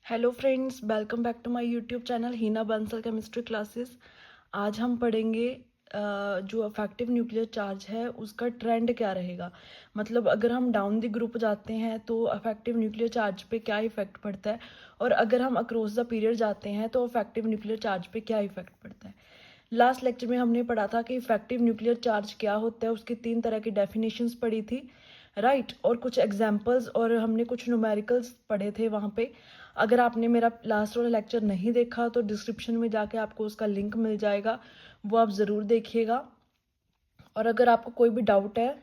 Hello friends, welcome back to my YouTube channel Heena Bansal chemistry classes. आज हम पढ़ेंगे जो अफेक्टिव न्यूक्लियर चार्ज है उसका ट्रेंड क्या रहेगा। मतलब अगर हम डाउन द ग्रुप जाते हैं तो अफेक्टिव न्यूक्लियर चार्ज पे क्या इफेक्ट पड़ता है, और अगर हम अक्रॉस द पीरियड जाते हैं तो अफेक्टिव न्यूक्लियर चार्ज पे क्या इफेक्ट पड़ता है। लास्ट लेक्चर में हमने पढ़ा था कि इफेक्टिव न्यूक्लियर चार्ज क्या होता है, उसकी 3 तरह की डेफिनेशंस पढ़ी थी, राइट। और कुछ एग्जाम्पल्स और हमने कुछ न्यूमेरिकल्स पढ़े थे वहाँ पे। अगर आपने मेरा लास्ट वाला लेक्चर नहीं देखा तो डिस्क्रिप्शन में जाके आपको उसका लिंक मिल जाएगा, वो आप ज़रूर देखिएगा। और अगर आपको कोई भी डाउट है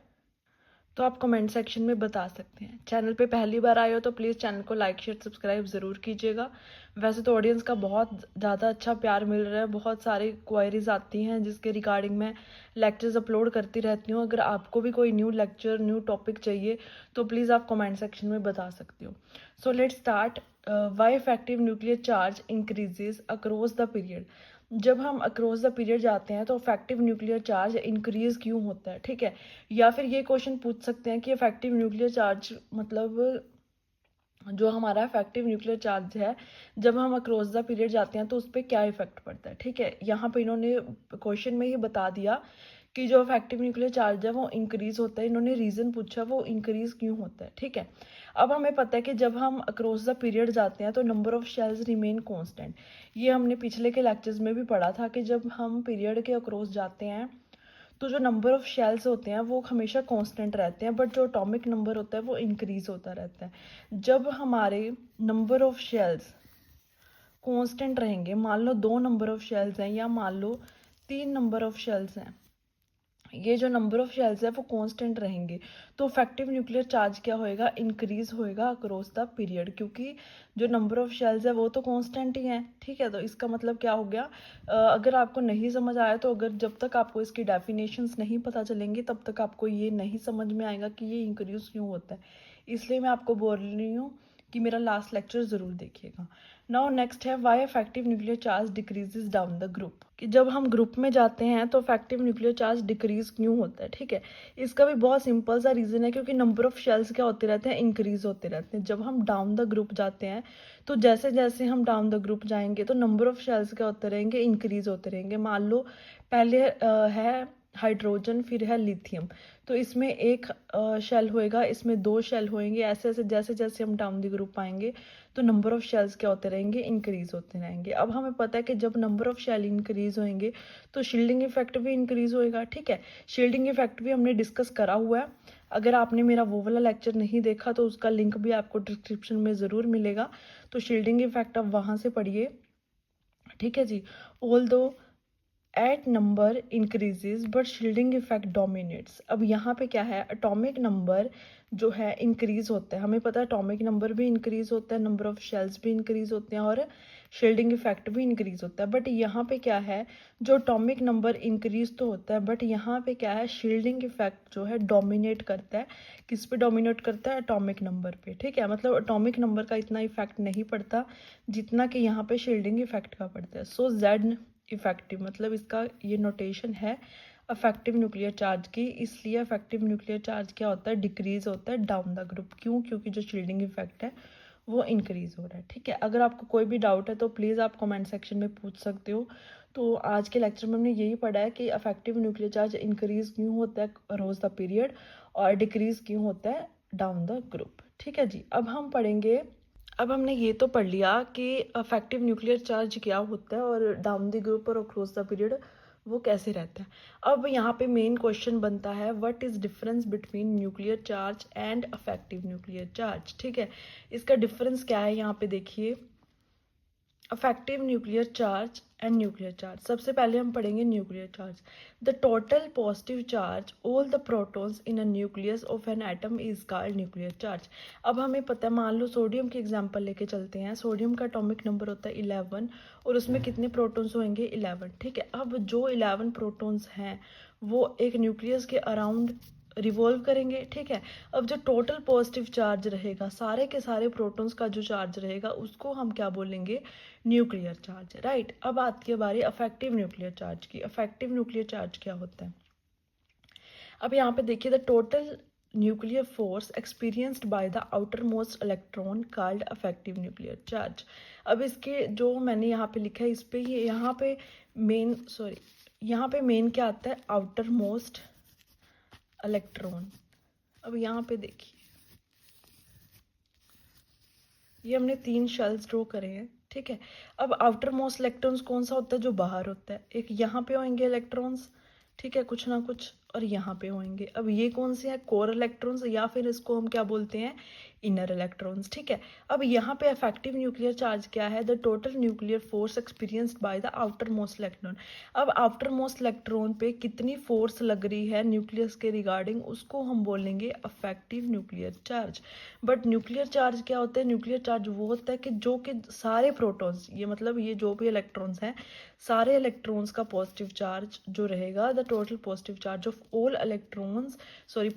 तो आप कमेंट सेक्शन में बता सकते हैं। चैनल पे पहली बार आए हो तो प्लीज़ चैनल को लाइक शेयर सब्सक्राइब ज़रूर कीजिएगा। वैसे तो ऑडियंस का बहुत ज़्यादा अच्छा प्यार मिल रहा है, बहुत सारी क्वायरीज आती हैं जिसके रिगार्डिंग मैं लेक्चर्स अपलोड करती रहती हूँ। अगर आपको भी कोई न्यू लेक्चर न्यू टॉपिक चाहिए तो प्लीज़ आप कमेंट सेक्शन में बता सकते हो। So let's start. Why effective nuclear charge increases across the period. जब हम अक्रॉस द पीरियड जाते हैं तो इफेक्टिव न्यूक्लियर चार्ज इंक्रीज क्यों होता है, ठीक है। या फिर ये क्वेश्चन पूछ सकते हैं कि इफेक्टिव न्यूक्लियर चार्ज मतलब जो हमारा इफेक्टिव न्यूक्लियर चार्ज है जब हम अक्रॉस द पीरियड जाते हैं तो उस पर क्या इफेक्ट पड़ता है, ठीक है। यहाँ पे इन्होंने क्वेश्चन में ही बता दिया कि जो इफेक्टिव न्यूक्लियर चार्ज है वो इंक्रीज होता है। इन्होंने रीजन पूछा वो इंक्रीज क्यों होता है, ठीक है। अब हमें पता है कि जब हम अक्रॉस द पीरियड जाते हैं तो number of shells remain constant. ये हमने पिछले के लेक्चर्स में भी पढ़ा था कि जब हम पीरियड के अक्रॉस जाते हैं तो जो नंबर ऑफ शेल्स होते हैं वो हमेशा कांस्टेंट रहते हैं, बट जो एटॉमिक नंबर होता है वो इंक्रीज होता रहता है। जब हमारे नंबर ऑफ शेल्स कांस्टेंट रहेंगे, मान लो 2 नंबर ऑफ शेल्स हैं या मान लो 3 नंबर ऑफ शेल्स हैं, ये जो नंबर ऑफ शेल्स है वो कांस्टेंट रहेंगे तो इफेक्टिव न्यूक्लियर चार्ज क्या होएगा, इंक्रीज होएगा अक्रॉस द पीरियड, क्योंकि जो नंबर ऑफ शेल्स है वो तो कांस्टेंट ही है, ठीक है। तो इसका मतलब क्या हो गया, अगर आपको नहीं समझ आया तो अगर जब तक आपको इसकी डेफिनेशंस नहीं पता चलेंगी तब तक आपको ये नहीं समझ में आएगा कि ये इंक्रीज क्यों होता है। इसलिए मैं आपको बोल रही हूँ कि मेरा लास्ट लेक्चर ज़रूर देखिएगा। नाउ नेक्स्ट है why effective nuclear charge decreases down the group. कि जब हम ग्रुप में जाते हैं तो इफेक्टिव न्यूक्लियर चार्ज डिक्रीज क्यों होता है, ठीक है। इसका भी बहुत सिंपल सा रीज़न है, क्योंकि नंबर ऑफ शेल्स क्या होते रहते हैं, इंक्रीज होते रहते हैं। जब हम डाउन द ग्रुप जाते हैं तो जैसे जैसे हम डाउन द ग्रुप जाएंगे तो नंबर ऑफ शेल्स क्या होते रहेंगे, इंक्रीज होते रहेंगे। मान लो पहले है हाइड्रोजन, फिर है लिथियम, तो इसमें एक शेल होएगा, इसमें 2 शेल होएंगे, ऐसे ऐसे जैसे जैसे हम डाउन द ग्रुप आएंगे तो नंबर ऑफ शेल्स क्या होते रहेंगे, इंक्रीज होते रहेंगे। अब हमें पता है कि जब नंबर ऑफ शेल इंक्रीज होंगे तो शील्डिंग इफेक्ट भी इंक्रीज होएगा, ठीक है। शील्डिंग इफेक्ट भी हमने डिस्कस करा हुआ है। अगर आपने मेरा वो वाला लेक्चर नहीं देखा तो उसका लिंक भी आपको डिस्क्रिप्शन में ज़रूर मिलेगा, तो शील्डिंग इफेक्ट आप वहाँ से पढ़िए, ठीक है जी। Although at number increases but shielding effect dominates. अब यहाँ पे क्या है, एटॉमिक नंबर जो है इंक्रीज होता है, हमें पता है एटॉमिक नंबर भी इंक्रीज होता है, नंबर ऑफ शेल्स भी इंक्रीज होते हैं और शील्डिंग इफेक्ट भी इंक्रीज होता है। बट यहाँ पे क्या है, जो एटॉमिक नंबर इंक्रीज तो होता है बट यहाँ पे क्या है, शील्डिंग इफेक्ट जो है डोमिनेट करता है। किस पे डोमिनेट करता है, एटॉमिक नंबर पे, ठीक है। मतलब एटॉमिक नंबर का इतना इफेक्ट नहीं पड़ता जितना कि यहाँ पे शील्डिंग इफेक्ट का पड़ता है। सो जेड इफेक्टिव, मतलब इसका ये नोटेशन है अफेक्टिव न्यूक्लियर चार्ज की। इसलिए अफेक्टिव न्यूक्लियर चार्ज क्या होता है, डिक्रीज होता है डाउन द ग्रुप। क्यों, क्योंकि जो शील्डिंग इफेक्ट है वो इंक्रीज हो रहा है, ठीक है। अगर आपको कोई भी डाउट है तो प्लीज़ आप कमेंट सेक्शन में पूछ सकते हो। तो आज के लेक्चर में हमने यही पढ़ा है कि अफेक्टिव न्यूक्लियर चार्ज इंक्रीज क्यों होता है रोज द पीरियड और डिक्रीज क्यों होता है डाउन द ग्रुप, ठीक है जी। अब हम पढ़ेंगे, अब हमने ये तो पढ़ लिया कि अफेक्टिव न्यूक्लियर चार्ज क्या होता है और डाउन द ग्रुप और अक्रॉस द पीरियड वो कैसे रहता है। अब यहाँ पे मेन क्वेश्चन बनता है what is difference between nuclear charge and affective nuclear charge, ठीक है। इसका डिफरेंस क्या है, यहाँ पे देखिए affective nuclear charge and nuclear charge. सबसे पहले हम पढ़ेंगे nuclear charge. The total positive charge all the protons in a nucleus of an atom is called nuclear charge. अब हमें पता है, मान लो सोडियम की एग्जांपल लेके चलते हैं। सोडियम का एटॉमिक नंबर होता है 11 और उसमें कितने प्रोटॉन्स होंगे, 11, ठीक है। अब जो 11 प्रोटॉन्स हैं वो एक न्यूक्लियस के अराउंड रिवॉल्व करेंगे, ठीक है। अब जो टोटल पॉजिटिव चार्ज रहेगा, सारे के सारे प्रोटॉन्स का जो चार्ज रहेगा उसको हम क्या बोलेंगे, न्यूक्लियर चार्ज, राइट। अब आती है बारी अफेक्टिव न्यूक्लियर चार्ज की। अफेक्टिव न्यूक्लियर चार्ज क्या होता है, अब यहाँ पे देखिए the total nuclear force experienced by the outermost electron called effective nuclear charge। अब इसके जो मैंने यहाँ पे लिखा है इस पे ये यहाँ पे मेन क्या आता है, आउटर मोस्ट इलेक्ट्रॉन। अब यहाँ पे देखिए ये हमने 3 शेल्स ड्रॉ करे हैं, ठीक है। अब आउटर मोस्ट इलेक्ट्रॉन्स कौन सा होता है, जो बाहर होता है। एक यहाँ पे होंगे इलेक्ट्रॉन्स, ठीक है, कुछ ना कुछ, और यहाँ पे होंगे। अब ये कौन से हैं, कोर इलेक्ट्रॉन्स, या फिर इसको हम क्या बोलते हैं, इनर इलेक्ट्रॉन्स, ठीक है। अब यहाँ पे इफेक्टिव न्यूक्लियर चार्ज क्या है, the total nuclear force experienced by the outer most electron. अब आउटर मोस्ट इलेक्ट्रॉन पे कितनी फोर्स लग रही है न्यूक्लियस के रिगार्डिंग, उसको हम बोलेंगे effective nuclear charge. But nuclear charge क्या होता है, न्यूक्लियर चार्ज वो होता है कि जो कि सारे प्रोटॉन्स, ये मतलब ये जो भी इलेक्ट्रॉन्स हैं, सारे इलेक्ट्रॉन्स का पॉजिटिव चार्ज जो रहेगा, the total positive charge of all electrons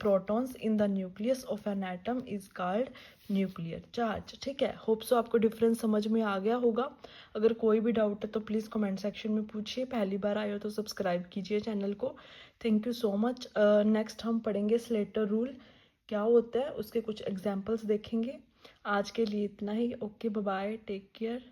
protons in the nucleus of an atom is called nuclear charge, ठीक है। होप सो आपको डिफरेंस समझ में आ गया होगा। अगर कोई भी डाउट है तो प्लीज़ कमेंट सेक्शन में पूछिए। पहली बार आए हो तो सब्सक्राइब कीजिए चैनल को। Thank you so much. Next हम पढ़ेंगे स्लेटर रूल क्या होता है, उसके कुछ एग्जाम्पल्स देखेंगे। आज के लिए इतना ही। Okay, bye bye, take care.